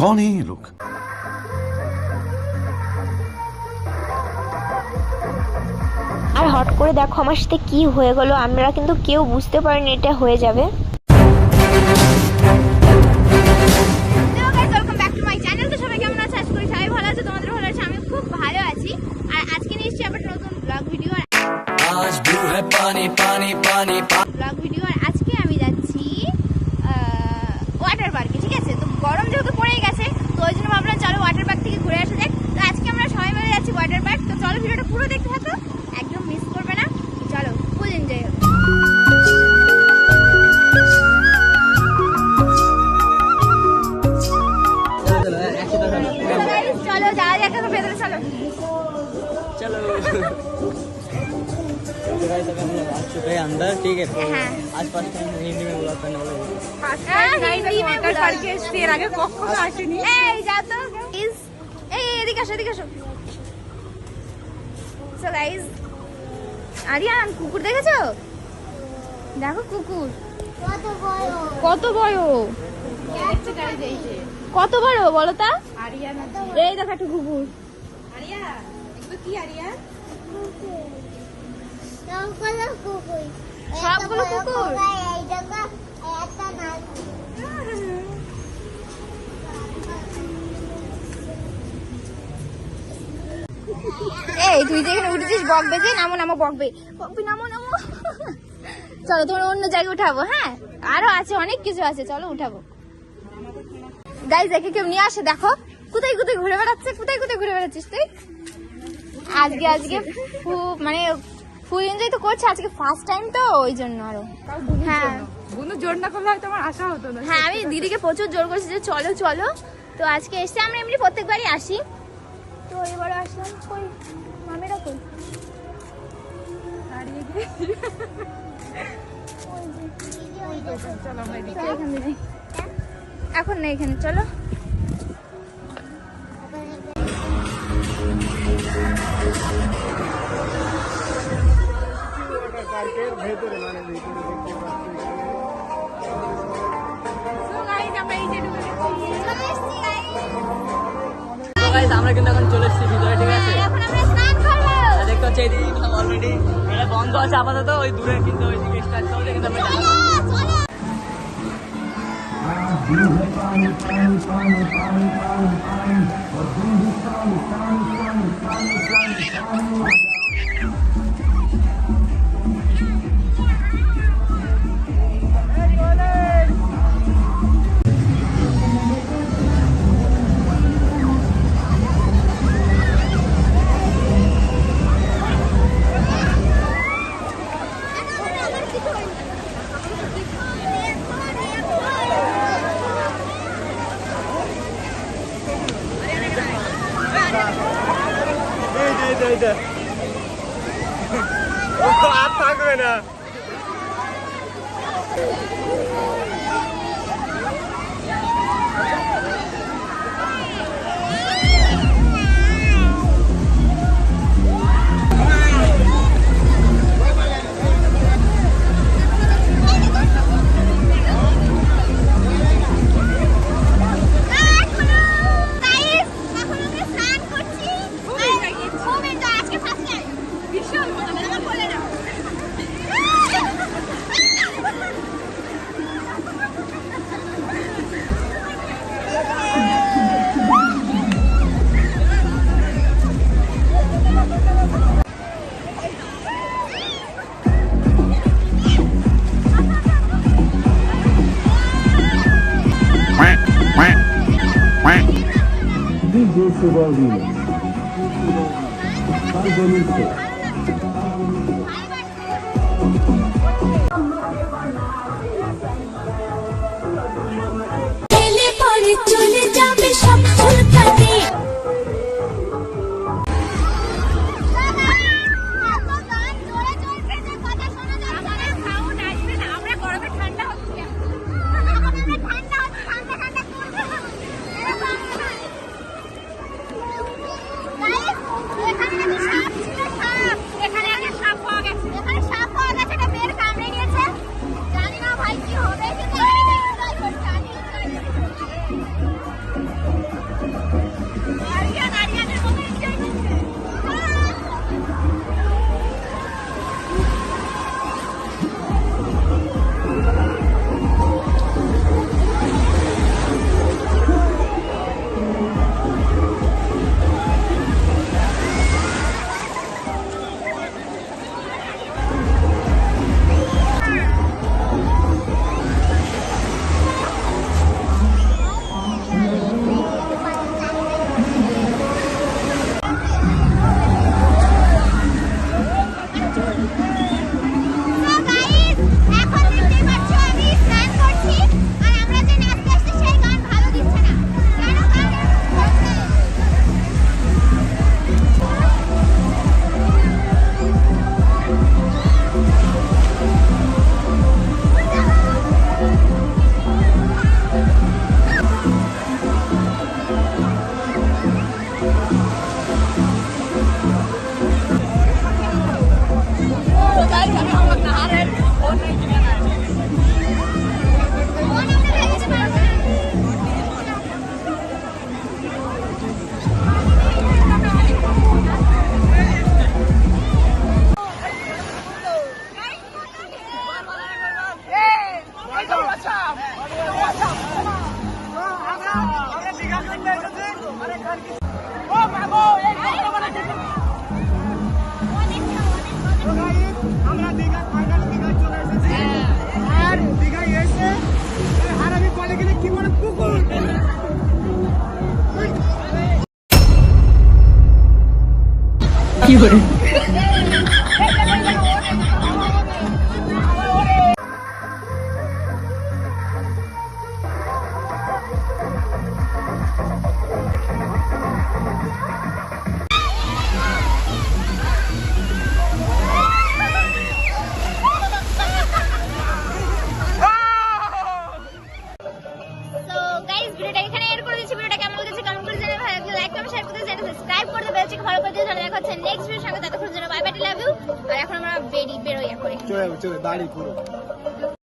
कौन है ये लोग? আর হট করে দেখো আমার সাথে কি হয়ে গেল, আমরা কিন্তু কেউ বুঝতে পারিনি এটা হয়ে যাবে। আজকে আমি যাচ্ছি ওয়াটার পার্কে, ঠিক আছে? তো গরম যেহেতু পড়েই গেছে, তো ওই জন্য ভাবলাম চলো ওয়াটার পার্ক থেকে ঘুরে আসা যাক। তো আজকে আমরা সবাই মিলে যাচ্ছি ওয়াটার পার্ক। তো চলো ভিডিওটা পুরো দেখতে থাকো, একদম মিস করবে না। চলো ফুল এনজয় হোক। चलो जा जाकर भीतर चलो चलो आ चुके हैं अंदर, ठीक है? आज फर्स्ट टाइम हिंदी में बोला करने वाले हिंदी में वाटर पार्क के स्टेर आगे কখনো আসেনি। এই যা তো গাইস, এই এদিকে আসো, এদিকে আসো। সো গাইস, আরিয়ান কুকুর দেখেছো? দেখো কুকুর কত বড়, কত বড়, কত বড় বলো তা? আরিয়ান এই দেখো একটা কুকুর। আরিয়া এগুলো কি? আরিয়া সবগুলো কুকুর। এই তুই যেখানে উঠেছিস বকবে, যে নামো নামো, বকবে বকবি, নামো নামো। চলো তোমার অন্য জায়গায় উঠাবো। হ্যাঁ আরো আছে, অনেক কিছু আছে, চলো উঠাবো। গাইস দেখে কেউ নিয়ে আসে, দেখো কোথায় কোথায় ঘুরে বেড়াচ্ছে, কোথায় কোথায় ঘুরে বেড়াচ্ছিস তুই? আজকে খুব মানে ফুল এনজয় তো করছে, আজকে ফার্স্ট টাইম তো ওই জন্য আরো। হ্যাঁ বন্ধু জোর না করলে হয়তো আমার আশা হতো না। হ্যাঁ আমি দিদিকে প্রচুর জোর করছি যে চলো চলো, তো আজকে এসে আমরা এমনি প্রত্যেকবারই আসি, তো এবারে আসলাম। কই মামিরা কই? হারিয়ে গেছি। চলো আমরা এদিকে। এখানে যাই, এখন না এখানে চলো। আমরা কিন্তু এখন চলে এসেছি ভিতরে, ঠিক আছে? এখন আমরা স্নান করবো। দেখতে হচ্ছে এইদিকে অলরেডি এটা বন্ধ আছে আপাতত, ওই দূরে কিন্তু ওইদিকে স্টার্ট করলে কিন্তু আমরা যাবো। আর থাকবে না। চলে যাবে সব ফুলকানি। এখানে সাপ পাওয়া গেছে, এটা বের কামড়ে নিয়েছে, জানি না ভাই কি হবে, কিন্তু সো গাইস ভিডিওটা এখানে এন্ড করে দিচ্ছি। ভিডিওটা কেমন লেগেছে কমেন্ট করে জানাবেন, ভালো লাগলে লাইক কমেন্ট শেয়ার করতে চ্যানেল সাবস্ক্রাইব করতে বেল চিকে ফলো করতে জানাবেন। দেখা হচ্ছে নেক্সট ভিডিওর সঙ্গে, ততক্ষণ জন্য বাই বাই, লাভ ইউ। আর এখন আমরা বেরোই এখন। চলে দাঁড়ি পুরো